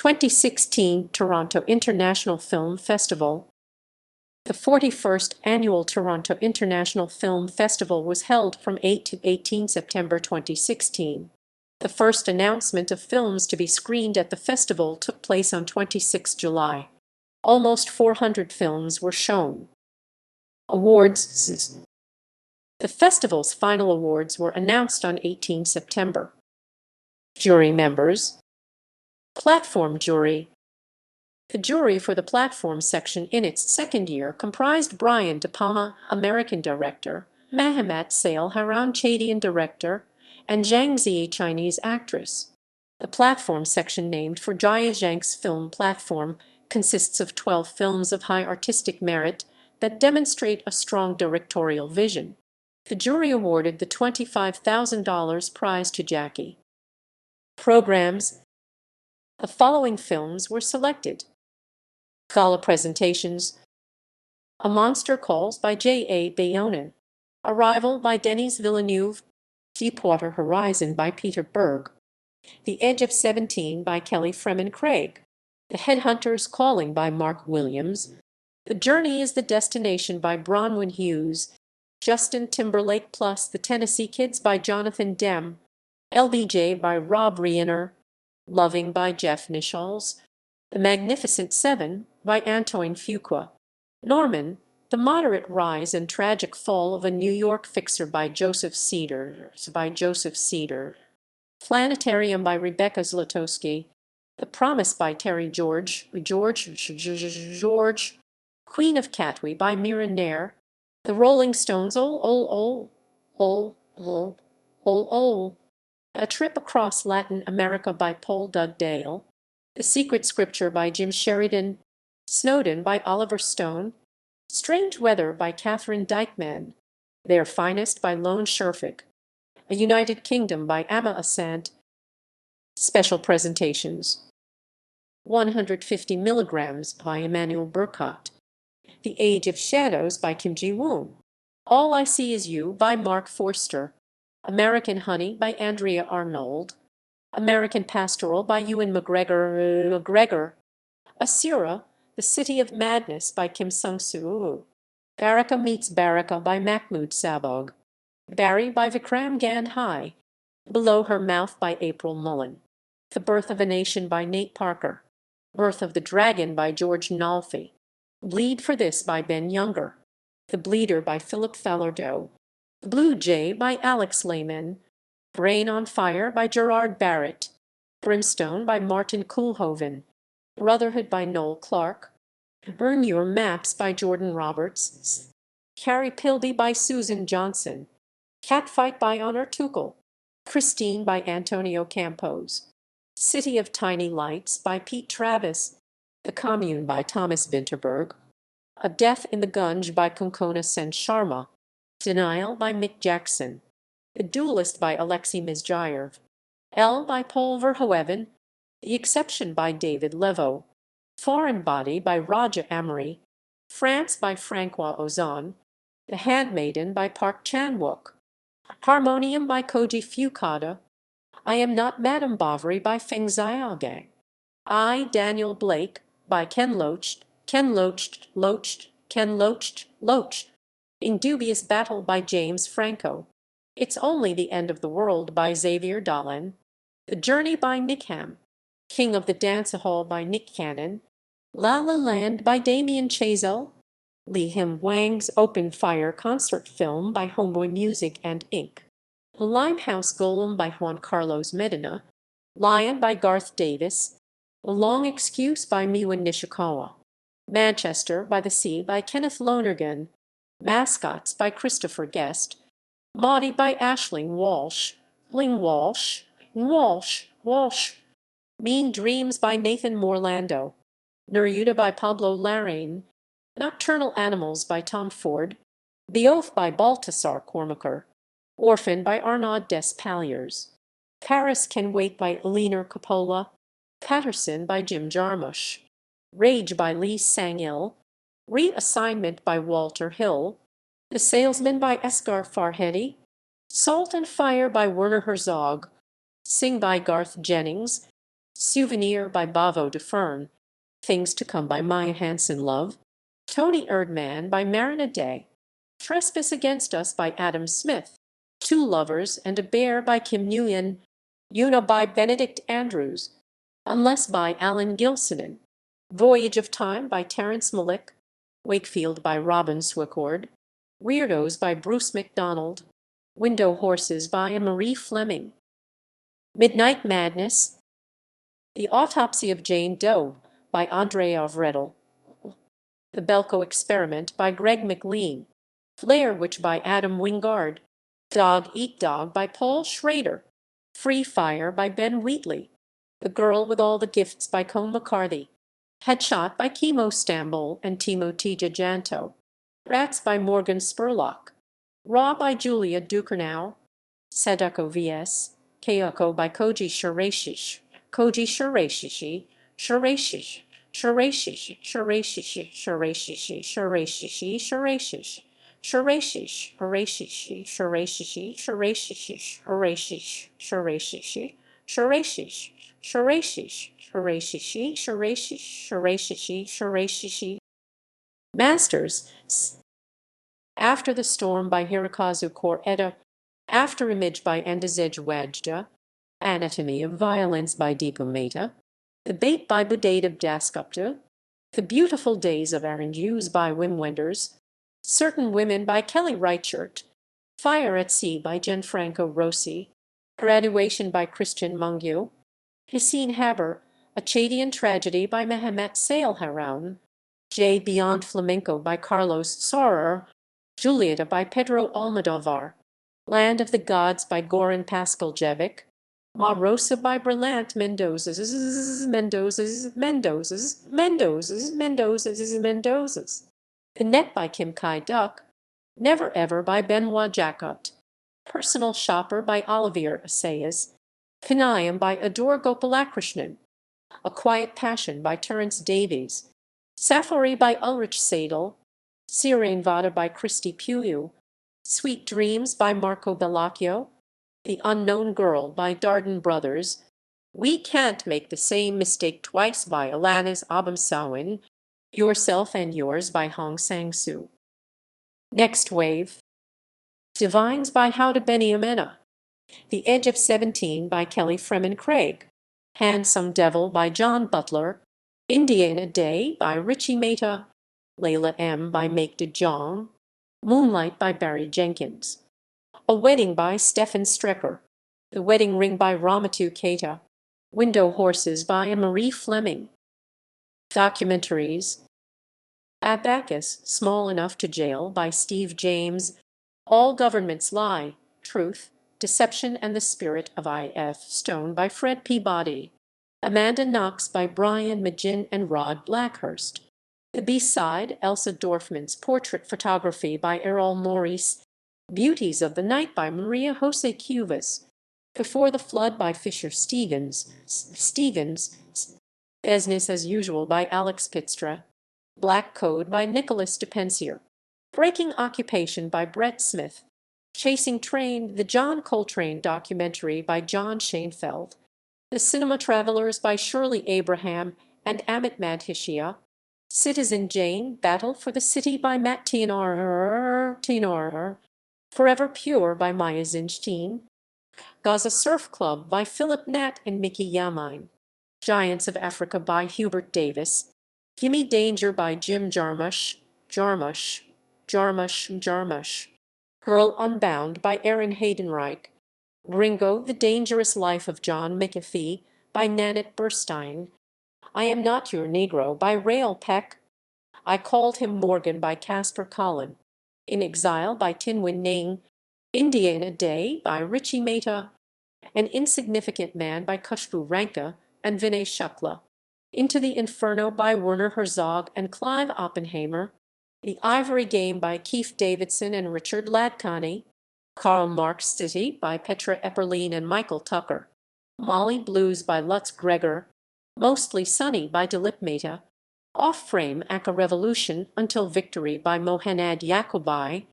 2016 Toronto International Film Festival. The 41st Annual Toronto International Film Festival was held from 8 to 18 September 2016. The first announcement of films to be screened at the festival took place on 26 July. Almost 400 films were shown. Awards. The festival's final awards were announced on 18 September. Jury members. Platform jury. The jury for the platform section in its second year comprised Brian De Palma, American director, Mahamat Sale Haran, Chadian director, and Zhang Ziyi, Chinese actress. The platform section, named for Jia Zhang's film Platform, consists of 12 films of high artistic merit that demonstrate a strong directorial vision. The jury awarded the $25,000 prize to Jackie. Programs. The following films were selected. Gala presentations: A Monster Calls by J.A. Bayonin, Arrival by Denis Villeneuve, Deepwater Horizon by Peter Berg, The Edge of 17 by Kelly Fremon Craig, The Headhunters Calling by Mark Williams, The Journey is the Destination by Bronwyn Hughes, Justin Timberlake plus The Tennessee Kids by Jonathan Demme, LBJ by Rob Reiner, Loving by Jeff Nichols, The Magnificent Seven by Antoine Fuqua, Norman, The Moderate Rise and Tragic Fall of a New York Fixer by Joseph Cedar, Planetarium by Rebecca Zlotowski, The Promise by Terry George, Queen of Katwe by Mira Nair, The Rolling Stones' A Trip Across Latin America by Paul Dugdale, The Secret Scripture by Jim Sheridan, Snowden by Oliver Stone, Strange Weather by Catherine Dykman, Their Finest by Lone Sherfick, A United Kingdom by Amma Asant. Special presentations: 150 milligrams by Emmanuel Burkott, The Age of Shadows by Kim Ji-woon, All I See Is You by Mark Forster, American Honey by Andrea Arnold, American Pastoral by Ewan McGregor, Asura, The City of Madness by Kim Sung-soo, Baraka Meets Baraka by Mahmoud Sabog, Barry by Vikram Gandhi, Below Her Mouth by April Mullen, The Birth of a Nation by Nate Parker, Birth of the Dragon by George Nolfi, Bleed for This by Ben Younger, The Bleeder by Philip Falardeau, Blue Jay by Alex Lehman, Brain on Fire by Gerard Barrett, Brimstone by Martin Koolhoven, Brotherhood by Noel Clarke, Burn Your Maps by Jordan Roberts, Carrie Pilby by Susan Johnson, Catfight by Honor Tuchel, Christine by Antonio Campos, City of Tiny Lights by Pete Travis, The Commune by Thomas Vinterberg, A Death in the Gunj by Konkona Sen Sharma, Denial by Mick Jackson, The Duelist by Alexei Mizjayev, L by Paul Verhoeven, The Exception by David Levo, Foreign Body by Raja Amory, France by Francois Ozon, The Handmaiden by Park Chan-wook, Harmonium by Koji Fukada, I Am Not Madame Bovary by Feng Xiaogang, I, Daniel Blake by Ken Loached, Indubious Battle by James Franco, It's Only the End of the World by Xavier Dolan, The Journey by Nick Ham, King of the Dance Hall by Nick Cannon, La La Land by Damien Chazelle, Lee Him Wang's Open Fire concert film by Homeboy Music and Inc., The Limehouse Golem by Juan Carlos Medina, Lion by Garth Davis, The Long Excuse by Miwa Nishikawa, Manchester by the Sea by Kenneth Lonergan, Mascots by Christopher Guest, Maudie by Aisling Walsh, Walsh, Mean Dreams by Nathan Morlando, Neruda by Pablo Larraín, Nocturnal Animals by Tom Ford, The Oath by Baltasar Kormaker, Orphan by Arnaud Despaliers, Paris Can Wait by Elinor Coppola, Patterson by Jim Jarmusch, Rage by Lee Sang-il, Reassignment by Walter Hill, The Salesman by Esgar Farhadi, Salt and Fire by Werner Herzog, Sing by Garth Jennings, Souvenir by Bavo de Fern, Things to Come by Maya Hansen Love, Tony Erdman by Marina Day, Trespass Against Us by Adam Smith, Two Lovers and a Bear by Kim Nguyen, Una by Benedict Andrews, Unless by Alan Gilsonen, Voyage of Time by Terence Malick, Wakefield by Robin Swicord, Weirdos by Bruce MacDonald, Window Horses by Marie Fleming, Midnight Madness, The Autopsy of Jane Doe by Andrea Vredel, The Belko Experiment by Greg McLean, Blair Witch by Adam Wingard, Dog Eat Dog by Paul Schrader, Free Fire by Ben Wheatley, The Girl with All the Gifts by Cone McCarthy, Headshot by Kimo Stambol and Timo Janto, Rats by Morgan Spurlock, Raw by Julia Ducournau, Sadako vs. Kayoko by Koji Shirashish, Koji Shirashishi, Shirashish, Shirashish, Shirashish, Shirashish, Shirashish, Shirashish, Shirashish, Shirashish, Shirashish, Shirashish, Shirashish, Shirashish, Shirashish, Shirashish, Shirashish, Shirashish, Shirashish, Shirashish. Masters, After the Storm by Hirokazu Koreeda, After Image by Andrzej Wajda, Anatomy of Violence by Deepa Mehta, The Bait by Budative Dasgupta, The Beautiful Days of Aaron Hughes by Wim Wenders, Certain Women by Kelly Reichardt, Fire at Sea by Gianfranco Rossi, Graduation by Christian Mungiu, Hissine Haber, A Chadian Tragedy by Mehmet Sail Haroun, J. Beyond Flamenco by Carlos Sorer, Julieta by Pedro Almodovar, Land of the Gods by Goran Paskaljevic, Ma Rosa by Berlant Mendozas, The Net by Kim Kai-duck, Never Ever by Benoit Jacot, Personal Shopper by Olivier Assayas, Kanayam by Adore Gopalakrishnan, A Quiet Passion by Terence Davies, Safari by Ulrich Seidel, Sirene Vada by Christy Puyu, Sweet Dreams by Marco Bellacchio, The Unknown Girl by Darden Brothers, We Can't Make the Same Mistake Twice by Alanis Abamsawin, Yourself and Yours by Hong Sang-soo. Next Wave, Divines by Howda Benny Amena, The Edge of 17 by Kelly Freeman Craig, Handsome Devil by John Butler, Indiana Day by Richie Mehta, Layla M by Make de Jong, Moonlight by Barry Jenkins, A Wedding by Stefan Strecker, The Wedding Ring by Ramatu Keita, Window Horses by Marie Fleming. Documentaries, Abacus, Small Enough to Jail by Steve James, All Governments Lie, Truth, Deception and the Spirit of I.F. Stone by Fred Peabody, Amanda Knox by Brian Maginn and Rod Blackhurst, The B-Side, Elsa Dorfman's Portrait Photography by Errol Maurice, Beauties of the Night by Maria Jose Cuvas, Before the Flood by Fisher Stevens, Business as Usual by Alex Pitstra, Black Code by Nicholas DePensier, Breaking Occupation by Brett Smith, Chasing Train, the John Coltrane documentary by John Schoenfeld, The Cinema Travelers by Shirley Abraham and Amit Madhishia, Citizen Jane, Battle for the City by Matt Tienaar, Forever Pure by Maya Zinstein, Gaza Surf Club by Philip Nat and Mickey Yamine, Giants of Africa by Hubert Davis, Gimme Danger by Jim Jarmusch, Girl Unbound by Aaron Haydenreich, Ringo, The Dangerous Life of John McAfee by Nanette Burstein, I Am Not Your Negro by Rael Peck, I Called Him Morgan by Casper Collin, In Exile by Tinwin Ning, Indiana Day by Richie Mehta, An Insignificant Man by Khushbu Ranka and Vinay Shukla, Into the Inferno by Werner Herzog and Clive Oppenheimer, The Ivory Game by Keith Davidson and Richard Ladkani, Karl Marx City by Petra Epperlein and Michael Tucker, Molly Blues by Lutz Gregor, Mostly Sunny by Dilip Mehta, Off-Frame Aka Revolution Until Victory by Mohanad Yakubai,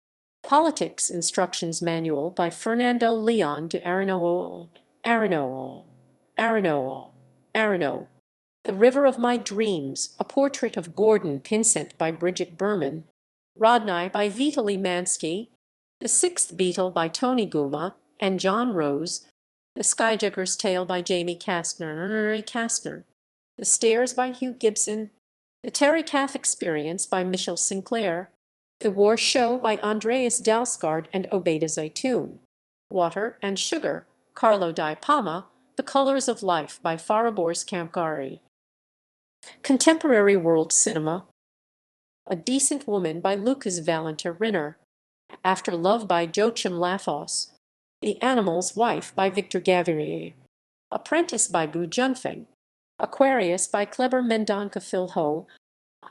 Politics Instructions Manual by Fernando Leon de Arano, Arno. The River of My Dreams, a portrait of Gordon Pinsent by Bridget Berman. Rodney by Vitaly Mansky. The Sixth Beetle by Tony Guma and John Rose. The Skyjacker's Tale by Jamie Kastner. The Stairs by Hugh Gibson. The Terry Kath Experience by Michelle Sinclair. The War Show by Andreas Dalsgaard and Obeda Zaytoun. Water and Sugar, Carlo Di Palma. The Colors of Life by Farabors Kampgari. Contemporary World Cinema. A Decent Woman by Lucas Valenter Rinner. After Love by Joachim Lafosse. The Animal's Wife by Victor Gavirier. Apprentice by Bu Junfeng. Aquarius by Kleber Mendonca Filho.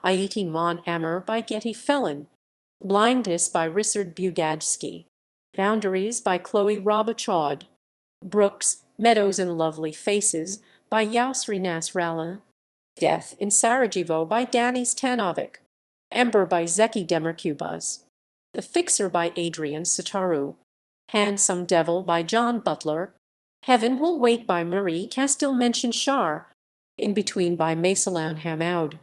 Haiti Mon Amour by Getty Felon. Blindness by Richard Bugadsky. Boundaries by Chloe Robichaud. Brooks, Meadows and Lovely Faces by Yusri Nasrallah. Death in Sarajevo by Danis Tanovic. Ember by Zeki Demirkubaz. The Fixer by Adrian Sitaru. Handsome Devil by John Butler. Heaven Will Wait by Marie Castelmention Shar. In Between by Maysalaun Hamaud.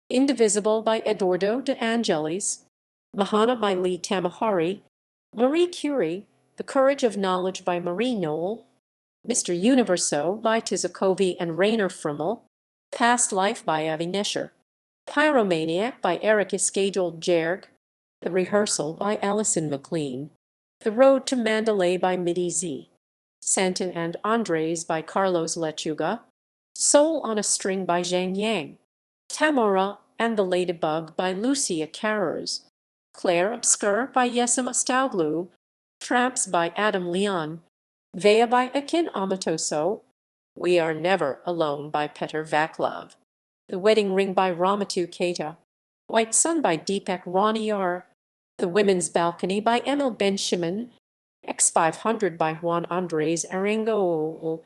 Indivisible by Eduardo de Angelis. Mahana by Lee Tamahari. Marie Curie, The Courage of Knowledge by Marie Noel. Mr. Universo by Tizakovi and Rainer Frimmel. Past Life by Avi Nesher. Pyromaniac by Eric Iscadold Jerg. The Rehearsal by Alison McLean. The Road to Mandalay by Midi Z. Santa and Andres by Carlos Lechuga. Soul on a String by Zhang Yang. Tamora and the Ladybug by Lucia Carrers. Claire Obscure by Yesima Stauglu. Tramps by Adam Leon. Vea by Akin Amatoso. We Are Never Alone by Petr Vaclav. The Wedding Ring by Ramatu Keita. White Sun by Deepak Raniyar. The Women's Balcony by Emil Ben-Shimon. X500 by Juan Andres Arango.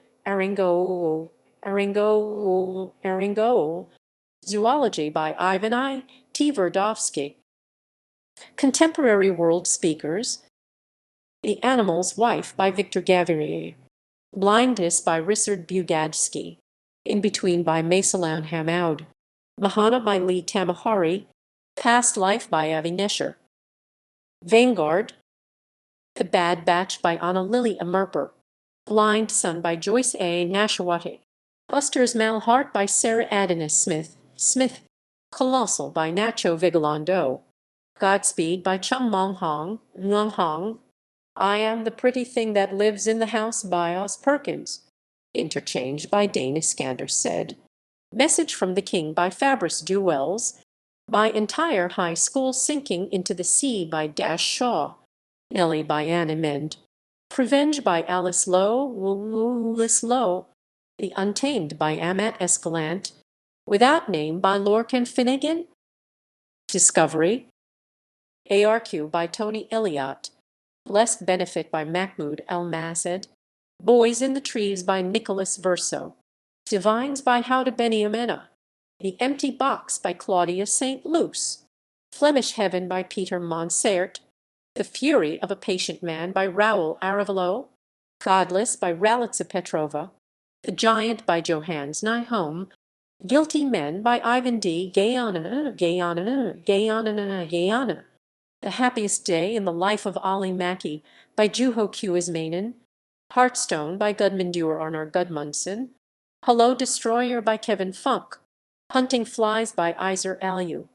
Zoology by Ivan I. Tverdovsky. Contemporary World Speakers. The Animal's Wife by Victor Gavirier. Blindness by Richard Bugadsky. In Between by Maysalaun Hamaud. Mahana by Lee Tamahari. Past Life by Avi Nesher. Vanguard. The Bad Batch by Anna Lily Amerper. Blind Son by Joyce A. Nashawati. Buster's Malheart by Sarah Adonis Smith. Colossal by Nacho Vigalondo. Godspeed by Chung Mong Hong. I Am the Pretty Thing That Lives in the House by Oz Perkins. Interchange by Dana Skander said. Message from the King by Fabrice Duwells. My Entire High School Sinking into the Sea by Dash Shaw. Nellie by Anna Mend. Revenge by Alice Lowe. The Untamed by Amat Escalante. Without Name by Lorcan Finnegan. Discovery. ARQ by Tony Elliott. Blessed Benefit by Mahmoud El-Mased. Boys in the Trees by Nicholas Verso. Divines by Houda Beniamena. The Empty Box by Claudia St. Luce. Flemish Heaven by Peter Monsert. The Fury of a Patient Man by Raoul Aravalo. Godless by Ralitza Petrova. The Giant by Johannes Nyholm. Guilty Men by Ivan D. Gayana. The Happiest Day in the Life of Ali Mackey by Juho Kuismanen. Heartstone by Gudmundur Arnar Gudmundsson. Hello Destroyer by Kevin Funk. Hunting Flies by Iser Aliu.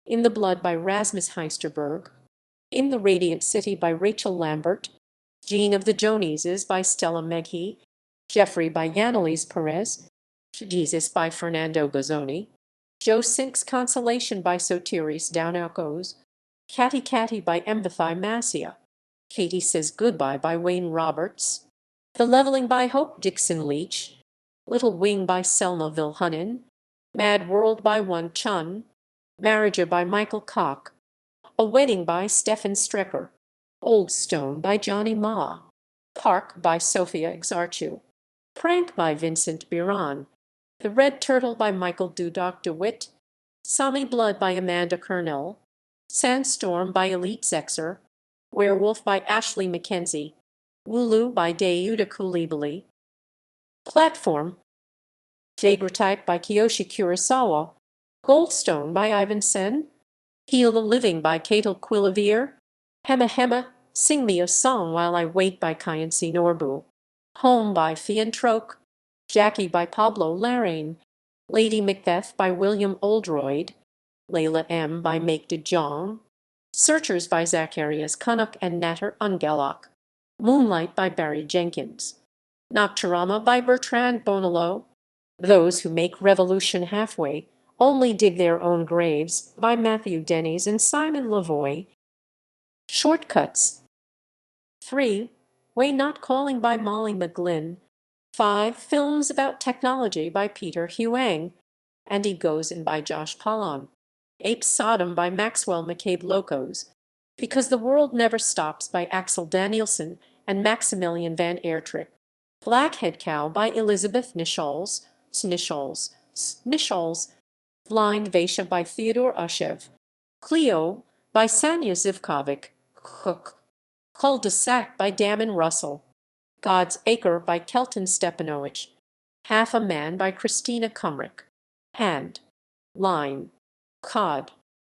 In the Blood by Rasmus Heisterberg. In the Radiant City by Rachel Lambert. Gene of the Joneses by Stella Meghe. Jeffrey by Yanelise Perez. Jesus by Fernando Gozzoni. Joe Sink's Consolation by Sotiris Downakos. Catty by Mbathai Massia. Katie Says Goodbye by Wayne Roberts. The Leveling by Hope Dixon Leach. Little Wing by Selma Vilhunen. Mad World by One Chun. Marriage by Michael Koch. A Wedding by Stefan Strecker. Old Stone by Johnny Ma. Park by Sophia Exarchu. Prank by Vincent Biron. The Red Turtle by Michael Dudok DeWitt. Sami Blood by Amanda Kernell. Sandstorm by Elite Zexer. Werewolf by Ashley Mackenzie. Wulu by Deyuda Coulibaly. Platform. Daguerreotype by Kiyoshi Kurosawa, Goldstone by Ivan Sen, Heal the Living by Catel Quillavere, Hema Hema, Sing Me a Song While I Wait by Kyansi Norbu, Home by Fian Troke, Jackie by Pablo Larraín, Lady Macbeth by William Oldroyd, Layla M. by Make de Jong, Searchers by Zacharias Kunuk and Natter Ungalak, Moonlight by Barry Jenkins, Nocturama by Bertrand Bonello, Those Who Make Revolution Halfway Only Dig Their Own Graves by Matthew Denys and Simon Lavoie, Shortcuts 3. Way Not Calling by Molly McGlynn, 5. Films About Technology by Peter Huang, Andy Goes In by Josh Pollon, Ape Sodom by Maxwell McCabe Locos, Because the World Never Stops by Axel Danielson and Maximilian Van Aertrick, Blackhead Cow by Elizabeth Nichols, Blind Vaisha by Theodore Ushev, Cleo by Sanya Zivkovic, Cul-de-sac by Damon Russell, God's Acre by Kelton Stepanovich, Half a Man by Christina Kumrick, and Line, Cod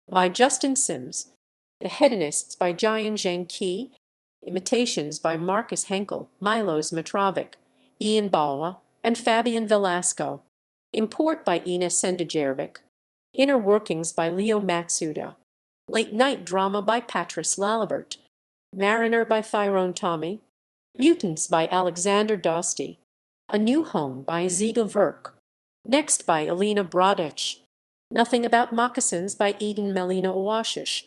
by Justin Sims, The Hedonists by Jian Zhang Qi, Imitations by Marcus Henkel, Milos Mitrovic, Ian Balwa, and Fabian Velasco, Import by Ina Sendijevic, Inner Workings by Leo Matsuda, Late Night Drama by Patrice Lalibert, Mariner by Tyrone Tommy, Mutants by Alexander Dosty, A New Home by Ziga Verk, Next by Alina Brodich, Nothing About Moccasins by Eden Melina Owashish,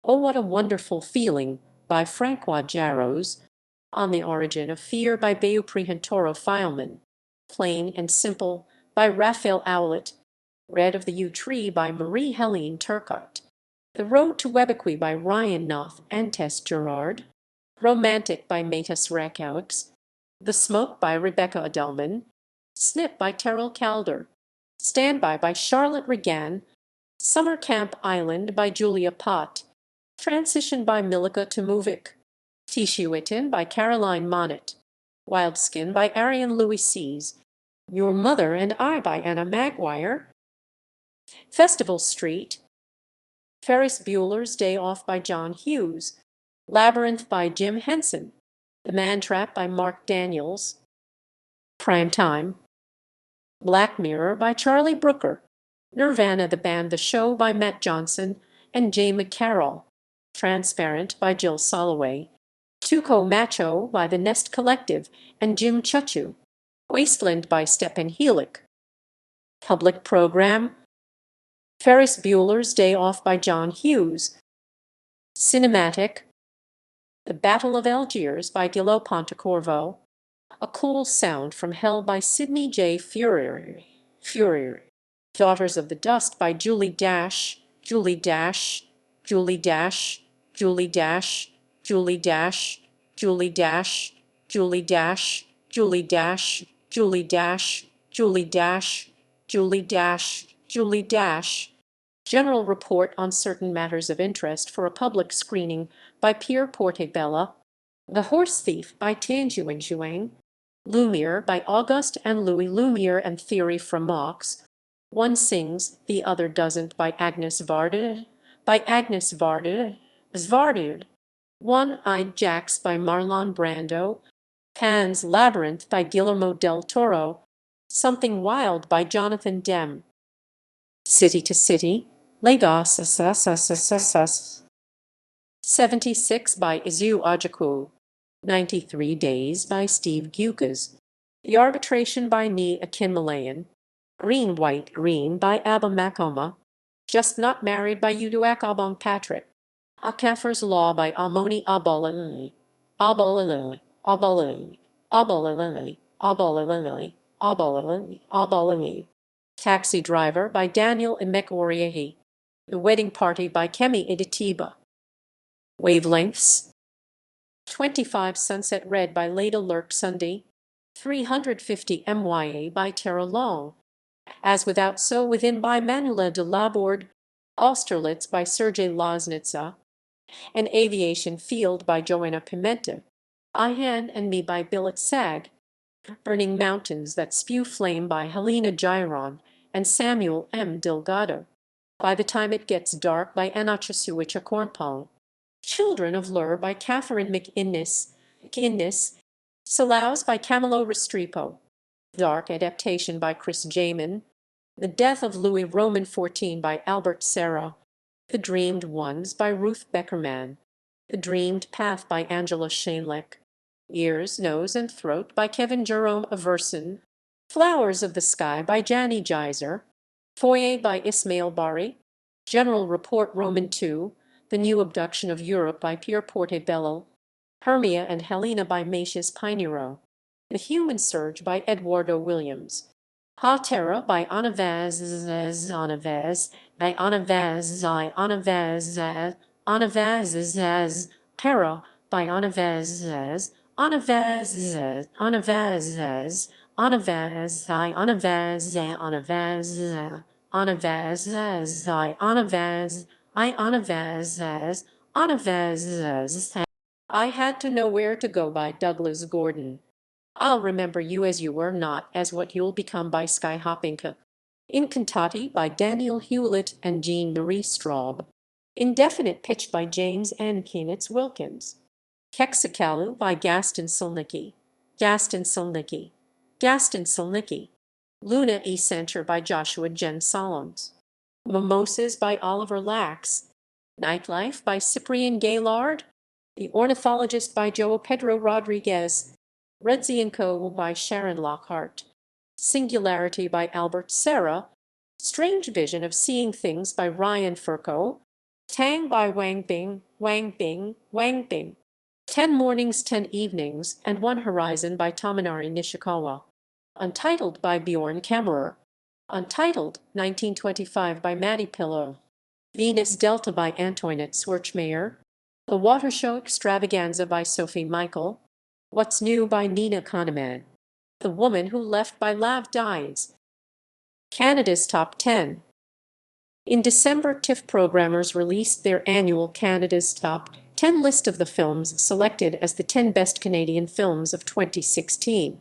Oh What a Wonderful Feeling by Francois Jarros, On the Origin of Fear by Beupri-Hantoro Fileman, Plain and Simple by Raphael Owlett, Red of the Yew Tree by Marie-Helene Turcotte, The Road to Webequie by Ryan Knopf and Tess Gerard, Romantic by Metis Rakowicz, The Smoke by Rebecca Adelman, Snip by Terrell Calder, Standby by Charlotte Regan, Summer Camp Island by Julia Pott, Transition by Milika Tomovic, Tishuitin by Caroline Monnet, Wildskin by Arian Louis Sees, Your Mother and I by Anna Maguire, Festival Street, Ferris Bueller's Day Off by John Hughes, Labyrinth by Jim Henson, The Man Trap by Mark Daniels, Prime Time, Black Mirror by Charlie Brooker, Nirvana the Band The Show by Matt Johnson and Jay McCarroll, Transparent by Jill Soloway, Tuco Macho by The Nest Collective and Jim Chuchu, Wasteland by Stepan Helik, Public Program, Ferris Bueller's Day Off by John Hughes, Cinematic, The Battle of Algiers by Gillo Pontecorvo, A Cool Sound from Hell by Sidney J. Furier, Daughters of the Dust by Julie Dash, Julie Dash, Julie Dash, Julie Dash, Julie Dash, Julie Dash, Julie Dash, Julie Dash, Julie Dash, Julie Dash, Julie Dash, Julie Dash. General Report on Certain Matters of Interest for a Public Screening by Pierre Portebella, The Horse Thief by Tianjuan Zhuang, Lumiere by Auguste and Louis Lumiere and Theory from Mox, One Sings, the Other Doesn't by Agnes Varda, Zvardud, One-Eyed Jacks by Marlon Brando, Pan's Labyrinth by Guillermo del Toro, Something Wild by Jonathan Demme, City to City, Lagos, 76 by Izu Ajaku, 93 Days by Steve Gukas, The Arbitration by Ni Akinmalayan, Green White Green by Abba Makoma, Just Not Married by Uduak Abong Patrick, Akafar's Law by Amoni Abalalili, Abalalili, Abalalili, Abalalili, Abalalili, Abalalili, Abalalili, Taxi Driver by Daniel Imek-Oriehi, The Wedding Party by Kemi Iditiba, Wavelengths, 25 Sunset Red by Leda Lurk Sunday, 350 MYA by Tara Long, As Without So Within by Manuela de Laborde, Austerlitz by Sergei Loznitsa, An Aviation Field by Joanna Pimenta, I Han and Me by Billet Sag, Burning Mountains That Spew Flame by Helena Giron and Samuel M. Delgado. By the Time It Gets Dark by Anachasuicha Kornpong. Children of Lur by Catherine McInnes. Salaus by Camilo Restrepo. Dark Adaptation by Chris Jamin. The Death of Louis Roman XIV by Albert Serra. The Dreamed Ones by Ruth Beckerman. The Dreamed Path by Angela Shainleck. Ears, Nose, and Throat by Kevin Jerome Averson. Flowers of the Sky by Jani Geyser. Foyer by Ismail Bari. General Report Roman II. The New Abduction of Europe by Pierre Portobello. Hermia and Helena by Macias Pinheiro. The Human Surge by Eduardo Williams. Ha Terra by Anavaz Terra by Anavaz I Had to Know Where to Go by Douglas Gordon. I'll Remember You As You Were Not As What You'll Become by Sky Hoppinka. Incantati by Daniel Hewlett and Jean Marie Straub. Indefinite Pitch by James N. Keenitz Wilkins. Keksakalu by Gaston Silnicki. Luna E. Center by Joshua Jen Solomons. Mimosas by Oliver Lax. Nightlife by Cyprian Gaylord. The Ornithologist by Joao Pedro Rodriguez. Redzi & Co. by Sharon Lockhart. Singularity by Albert Serra. Strange Vision of Seeing Things by Ryan Furco. Tang by Wang Bing. 10 Mornings, 10 Evenings, and One Horizon by Tominari Nishikawa. Untitled by Bjorn Kammerer. Untitled, 1925 by Maddie Pillow. Venus Delta by Antoinette Schwartzmeyer. The Water Show Extravaganza by Sophie Michael. What's New by Nina Kahneman. The Woman Who Left by Lav Dies. Canada's Top 10. In December, TIFF programmers released their annual Canada's Top 10 list of the films selected as the 10 best Canadian films of 2016.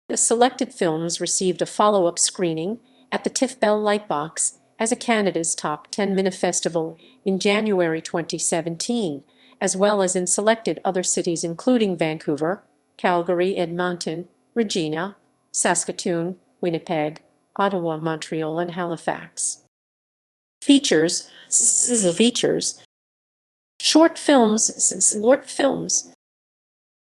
The selected films received a follow-up screening at the TIFF Bell Lightbox as a Canada's Top 10 mini-festival in January 2017, as well as in selected other cities including Vancouver, Calgary, Edmonton, Regina, Saskatoon, Winnipeg, Ottawa, Montreal, and Halifax. Features. Short films.